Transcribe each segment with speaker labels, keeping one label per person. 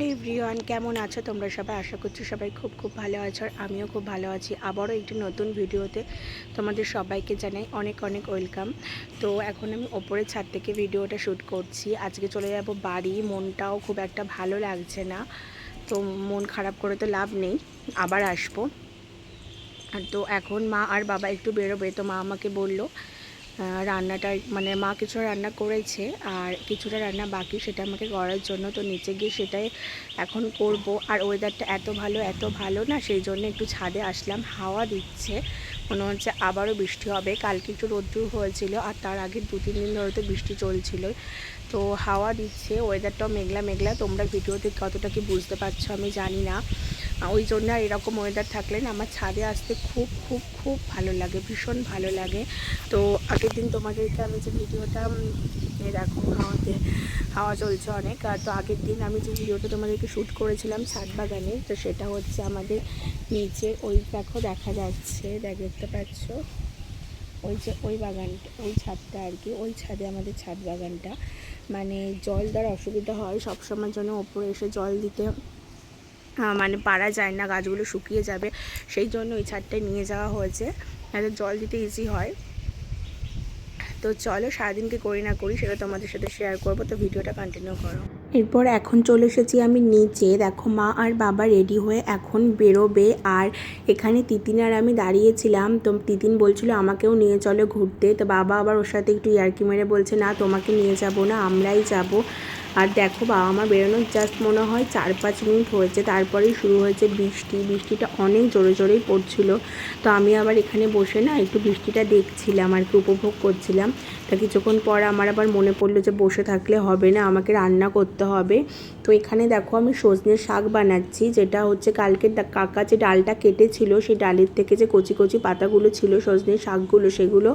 Speaker 1: Everyone, কেমন আছো তোমরা সবাই? আশা করছি সবাই খুব খুব ভালো আছো, আর আমিও খুব ভালো আছি। আবারও একটি নতুন ভিডিওতে তোমাদের সবাইকে জানাই অনেক অনেক ওয়েলকাম। তো এখন আমি ওপরের ছাদ থেকে ভিডিওটা শ্যুট করছি। আজকে চলে যাব বাড়ি। মনটাও খুব একটা ভালো লাগছে না, তো মন খারাপ করে তো লাভ নেই, আবার আসবো। তো এখন মা আর বাবা একটু বেরোবে, তো মা আমাকে বললো রান্নাটা মানে মা কিছুটা রান্না করেছে আর কিছুটা রান্না বাকি, সেটা আমাকে করার জন্য। তো নিচে গিয়ে সেটাই এখন করব। আর ওয়েদারটা এত ভালো না, সেই জন্য একটু ছাদে আসলাম। হাওয়া দিচ্ছে, মনে হচ্ছে আবারও বৃষ্টি হবে। কালকে একটু রোদ্দুর হয়েছিল, আর তার আগে 2-3 দিন ধরে তো বৃষ্টি চলছিল। তো হাওয়া দিচ্ছে, ওয়েদারটাও মেঘলা মেঘলা। তোমরা ভিডিওতে কতটা কি বুঝতে পারছো আমি জানি না। ওই জন্য আর এরকম ওয়েদার থাকলে না আমার ছাদে আসতে খুব খুব খুব ভালো লাগে, ভীষণ ভালো লাগে। তো আগের দিন তোমাদেরকে আমি যে ভিডিওটা দেখো হাওয়া চলছে অনেক। আর তো আগের দিন আমি যে ভিডিওটা তোমাদেরকে শ্যুট করেছিলাম ছাদ বাগানে, তো সেটা হচ্ছে আমাদের নিচে ওই দেখো দেখা যাচ্ছে, দেখতে পাচ্ছ ওই যে ওই বাগানটা, ওই ছাদটা আর কি, ওই ছাদে আমাদের ছাদ বাগানটা। মানে জল দেওয়ার অসুবিধা হয় সবসময়ের জন্য, ওপরে এসে জল দিতে মানে পারা যায় না, গাছগুলো শুকিয়ে যাবে। সেই জন্য ওই ছাদটায় নিয়ে যাওয়া হয়েছে, যাতে জল দিতে ইজি হয়। তো চলো সারাদিনকে করি না করি সেটা তোমাদের সাথে শেয়ার করবো, তো ভিডিওটা কন্টিনিউ করো। এরপর এখন চলে এসেছি আমি নিচে। দেখো মা আর বাবা রেডি হয়ে এখন বেরোবে। আর এখানে তিতিন আর আমি দাঁড়িয়েছিলাম, তো তিতিন বলছিল আমাকেও নিয়ে চলো ঘুরতে। তো বাবা আবার ওর সাথে একটু ইয়ার্কি মেরে বলছে না তোমাকে নিয়ে যাব না, আমরাই যাব। আর দেখো বাবা মা বেরোনোর জাস্ট মনে হয় 4-5 মিনিট হয়েছে, তারপরেই শুরু হয়েছে বৃষ্টি। বৃষ্টিটা অনেক জোরে জোরেই পড়ছিল। তো আমি আবার এখানে বসে না একটু বৃষ্টিটা দেখছিলাম আর কি, উপভোগ করছিলাম। তা কিছুক্ষণ পর আমার আবার মনে পড়লো যে বসে থাকলে হবে না, আমাকে রান্না করতে হবে। তো এখানে দেখো আমি সজনের শাক বানাচ্ছি, যেটা হচ্ছে কালকে কাকা যে ডালটা কেটেছিল, সেই ডালের থেকে যে কচি কচি পাতাগুলো ছিল সজনের শাকগুলো, সেগুলো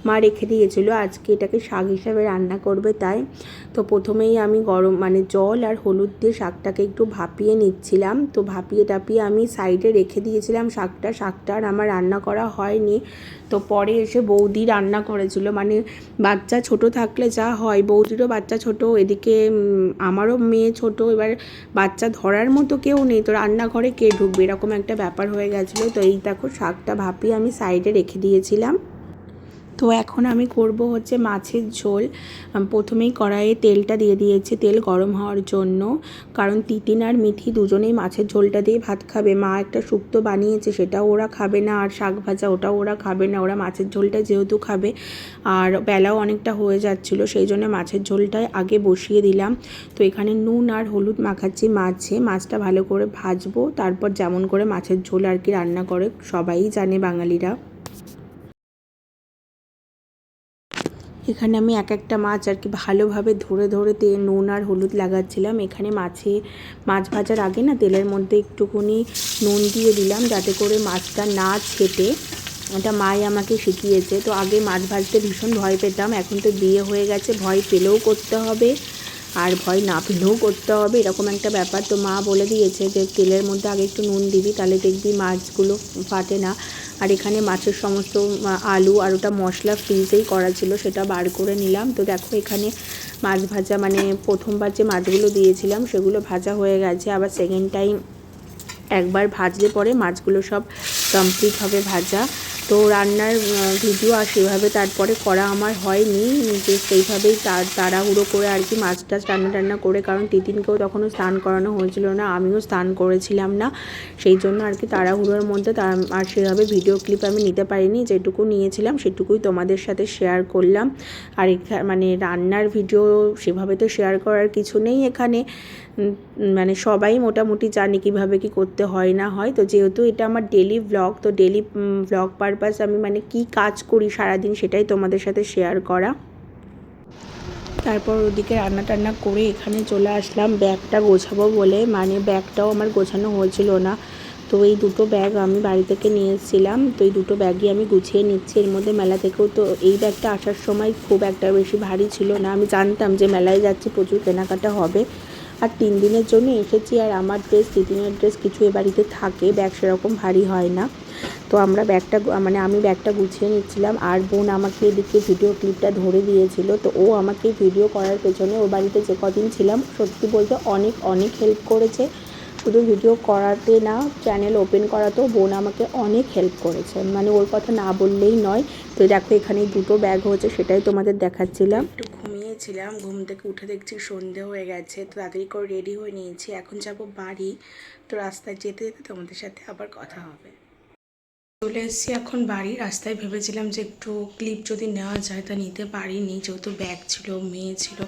Speaker 1: মা রেখে দিয়েছিল। আজকে এটাকে শাক হিসাবে রান্না করবে তাই। তো প্রথমেই আমি গরম মানে জল আর হলুদ দিয়ে শাকটাকে একটু ভাপিয়ে নিচ্ছিলাম। তো ভাপিয়ে টাপিয়ে আমি সাইডে রেখে দিয়েছিলাম শাকটা আর আমার রান্না করা হয়নি। তো পরে এসে বৌদি রান্না করেছিল, মানে বাচ্চা ছোট থাকলে যা হয়, বৌদিরও বাচ্চা ছোট, এদিকে আমারও মেয়ে ছোট, এবার বাচ্চা ধরার মতো কেউ নেই, তো রান্নাঘরে কে ঢুকবে, এরকম একটা ব্যাপার হয়ে গেছিলো। তো এই দেখো শাকটা ভাপিয়ে আমি সাইডে রেখে দিয়েছিলাম। তো এখন আমি করব হচ্ছে মাছের ঝোল। প্রথমেই কড়াইয়ে তেলটা দিয়ে দিয়েছি, তেল গরম হওয়ার জন্য, কারণ তিতিন আর মিঠি দুজনেই মাছের ঝোলটা দিয়ে ভাত খাবে। মা একটা শুক্তো বানিয়েছে, সেটাও ওরা খাবে না, আর শাক ভাজা ওটাও ওরা খাবে না, ওরা মাছের ঝোলটা যেহেতু খাবে। আর বেলাও অনেকটা হয়ে যাচ্ছিলো, সেই জন্য মাছের ঝোলটাই আগে বসিয়ে দিলাম। তো এখানে নুন আর হলুদ মাখাচ্ছি মাছটা ভালো করে ভাজবো, তারপর যেমন করে মাছের ঝোল আর কি রান্না করে সবাই জানে বাঙালিরা। এখানে আমি এক একটা মাছ আর কি ভালোভাবে ধরে ধরে নুন আর হলুদ লাগাচ্ছিলাম। এখানে মাছ ভাজার আগে না তেলের মধ্যে একটুখানি নুন দিয়ে দিলাম, যাতে করে মাছটা না ছেটে। এটা মাই আমাকে শিখিয়েছে। তো আগে মাছ ভাজতে ভীষণ ভয় পেতাম, এখন তো বিয়ে হয়ে গেছে, ভয় পেলেও করতে হবে আর ভয় না পেলেও করতে হবে, এরকম একটা ব্যাপার। তো মা বলে দিয়েছে যে তেলের মধ্যে আগে একটু নুন দিবি, তাহলে দেখবি মাছগুলো ফাটে না। আর এখানে মাছের সমস্ত আলু আর ওটা মশলা ফ্রিজেই করা ছিল, সেটা বার করে নিলাম। তো দেখো এখানে মাছ ভাজা, মানে প্রথমবার যে মাছগুলো দিয়েছিলাম সেগুলো ভাজা হয়ে গেছে, আবার সেকেন্ড টাইম একবার ভাজলে পরে মাছগুলো সব কমপ্লিট হবে ভাজা। তো রান্নার ভিডিও আর সেভাবে তারপরে করা আমার হয়নি, যে সেইভাবেই তাড়াহুড়ো করে আর কি মাছটা রান্না করে, কারণ তিতিনকেও তখনও স্নান করানো হয়েছিল না, আমিও স্নান করেছিলাম না, সেই জন্য আর কি তাড়াহুড়োর মধ্যে আর সেভাবে ভিডিও ক্লিপ আমি নিতে পারিনি। যেটুকু নিয়েছিলাম সেটুকুই তোমাদের সাথে শেয়ার করলাম। আর মানে রান্নার ভিডিও সেভাবে তো শেয়ার করার কিছু নেই এখানে, মানে সবাই মোটামুটি জানে কীভাবে কি করতে হয় না হয়। তো যেহেতু এটা আমার ডেলি ব্লগ, তো ডেলি ব্লগ পারপাস আমি মানে কি কাজ করি সারাদিন সেটাই তোমাদের সাথে শেয়ার করা। তারপর ওদিকে রান্না টান্না করে এখানে চলে আসলাম ব্যাগটা গোছাবো বলে, মানে ব্যাগটাও আমার গোছানো হয়েছিল না। তো এই দুটো ব্যাগ আমি বাড়ি থেকে নিয়ে এসেছিলাম, তো এই দুটো ব্যাগই আমি গুছিয়ে নিচ্ছি। এর মধ্যে মেলা থেকেও তো এই ব্যাগটা আসার সময় খুব একটা বেশি ভারী ছিল না, আমি জানতাম যে মেলায় যাচ্ছি প্রচুর কেনাকাটা হবে, আর 3 দিনের জন্য এসেছি, আর আমার ড্রেস দিদিনের ড্রেস কিছু এ বাড়িতে থাকে, ব্যাগ সেরকম ভারী হয় না। তো আমরা ব্যাগটা মানে আমি ব্যাগটা গুছিয়ে নিচ্ছিলাম, আর বোন আমাকে এদিকে ভিডিও ক্লিপটা ধরে দিয়েছিল। তো ও আমাকে ভিডিও করার পেছনে ও বাড়িতে যে কদিন ছিলাম সত্যি বলতে অনেক অনেক হেল্প করেছে। শুধু ভিডিও করাতে না, চ্যানেল ওপেন করাতেও বোন আমাকে অনেক হেল্প করেছে, মানে ওর কথা না বললেই নয়। তো দেখো এখানে 2টো ব্যাগ হয়েছে, সেটাই তোমাদের দেখাচ্ছিলাম। একটু ঘুমিয়েছিলাম, ঘুম থেকে উঠে দেখছি সন্ধে হয়ে গেছে, তো তাড়াতাড়ি করে রেডি হয়ে নিয়েছি, এখন যাব বাড়ি। তো রাস্তায় যেতে যেতে তোমাদের সাথে আবার কথা হবে। চলে এসেছি এখন বাড়ি। রাস্তায় ভেবেছিলাম যে একটু ক্লিপ যদি নেওয়া যায়, তা নিতে পারিনি, যেহেতু ব্যাগ ছিল, মেয়ে ছিল,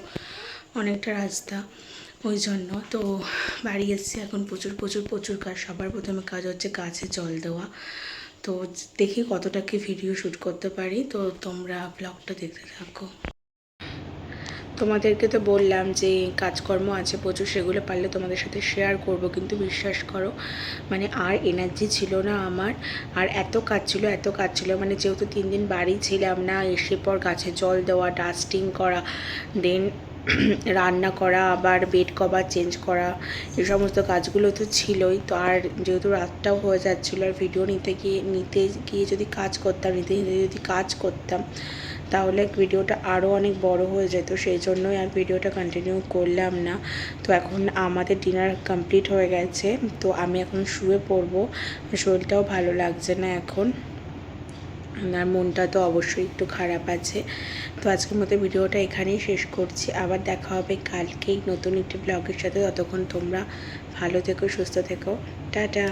Speaker 1: অনেকটা রাস্তা, ওই জন্য। তো বাড়ি এসেছি এখন, প্রচুর কাজ। সবার প্রথমে কাজ হচ্ছে গাছে জল দেওয়া। তো দেখি কতটা কি ভিডিও শ্যুট করতে পারি, তো তোমরা ব্লগটা দেখতে থাকো। তোমাদেরকে তো বললাম যে কাজকর্ম আছে প্রচুর, সেগুলো পারলে তোমাদের সাথে শেয়ার করব, কিন্তু বিশ্বাস করো মানে আর এনার্জি ছিল না আমার। আর এত কাজ ছিল, মানে যেহেতু 3 দিন বাড়ি ছিলাম না, এসে পর গাছে জল দেওয়া, ডাস্টিং করা, দেন রান্না করা, আবার বেড কভার চেঞ্জ করা, এই সমস্ত কাজগুলো তো ছিলই। তো আর যেহেতু রাতটাও হয়ে যাচ্ছিলো, আর ভিডিও নিতে গিয়ে যদি কাজ করতাম তাহলে ভিডিওটা আরও অনেক বড় হয়ে যেত, সেই জন্যই আর ভিডিওটা কন্টিনিউ করলাম না। তো এখন আমাদের ডিনার কমপ্লিট হয়ে গেছে, তো আমি এখন শুয়ে পড়বো। শরীরটাও ভালো লাগছে না এখন, আর মনটা তো অবশ্যই একটু খারাপ আছে। তো আজকের মতো ভিডিওটা এখানেই শেষ করছি, আবার দেখা হবে কালকেই নতুন একটি ব্লগের সাথে। ততক্ষণ তোমরা ভালো থেকো, সুস্থ থেকো, টাটা।